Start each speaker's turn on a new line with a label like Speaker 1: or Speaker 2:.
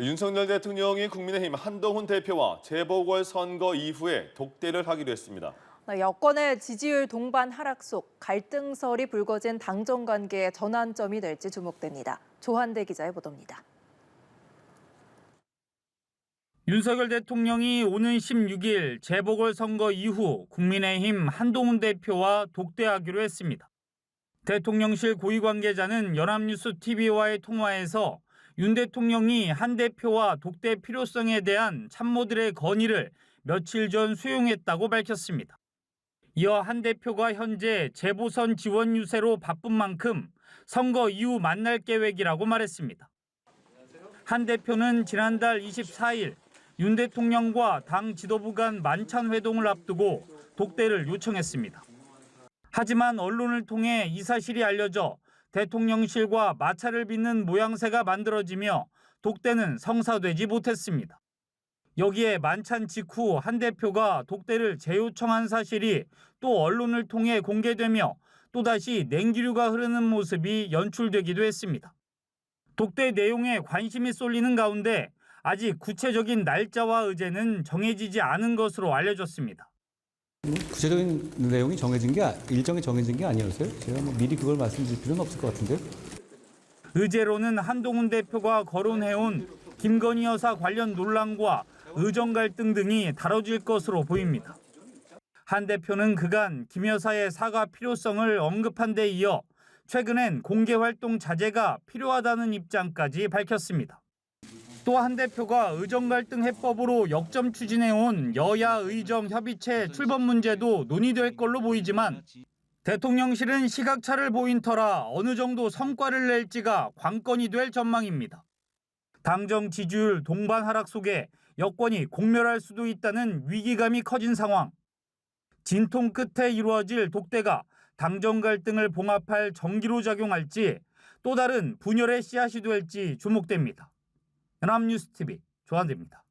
Speaker 1: 윤석열 대통령이 국민의힘 한동훈 대표와 재보궐선거 이후에 독대를 하기로 했습니다.
Speaker 2: 여권의 지지율 동반 하락 속 갈등설이 불거진 당정 관계의 전환점이 될지 주목됩니다. 조한대 기자의 보도입니다.
Speaker 3: 윤석열 대통령이 오는 16일 재보궐선거 이후 국민의힘 한동훈 대표와 독대하기로 했습니다. 대통령실 고위 관계자는 연합뉴스 TV와의 통화에서 윤 대통령이 한 대표와 독대 필요성에 대한 참모들의 건의를 며칠 전 수용했다고 밝혔습니다. 이어 한 대표가 현재 재보선 지원 유세로 바쁜 만큼 선거 이후 만날 계획이라고 말했습니다. 한 대표는 지난달 24일 윤 대통령과 당 지도부 간 만찬 회동을 앞두고 독대를 요청했습니다. 하지만 언론을 통해 이 사실이 알려져 대통령실과 마찰을 빚는 모양새가 만들어지며 독대는 성사되지 못했습니다. 여기에 만찬 직후 한 대표가 독대를 재요청한 사실이 또 언론을 통해 공개되며 또다시 냉기류가 흐르는 모습이 연출되기도 했습니다. 독대 내용에 관심이 쏠리는 가운데 아직 구체적인 날짜와 의제는 정해지지 않은 것으로 알려졌습니다.
Speaker 4: 구체적인 내용이 일정이 정해진 게 아니었어요? 제가 미리 그걸 말씀드릴 필요는 없을 것 같은데요.
Speaker 3: 의제로는 한동훈 대표가 거론해온 김건희 여사 관련 논란과 의정 갈등 등이 다뤄질 것으로 보입니다. 한 대표는 그간 김 여사의 사과 필요성을 언급한 데 이어 최근엔 공개 활동 자제가 필요하다는 입장까지 밝혔습니다. 또 한 대표가 의정 갈등 해법으로 역점 추진해온 여야 의정 협의체 출범 문제도 논의될 걸로 보이지만 대통령실은 시각차를 보인 터라 어느 정도 성과를 낼지가 관건이 될 전망입니다. 당정 지지율 동반 하락 속에 여권이 공멸할 수도 있다는 위기감이 커진 상황. 진통 끝에 이루어질 독대가 당정 갈등을 봉합할 전기로 작용할지 또 다른 분열의 씨앗이 될지 주목됩니다. 연합뉴스 TV 조한대입니다.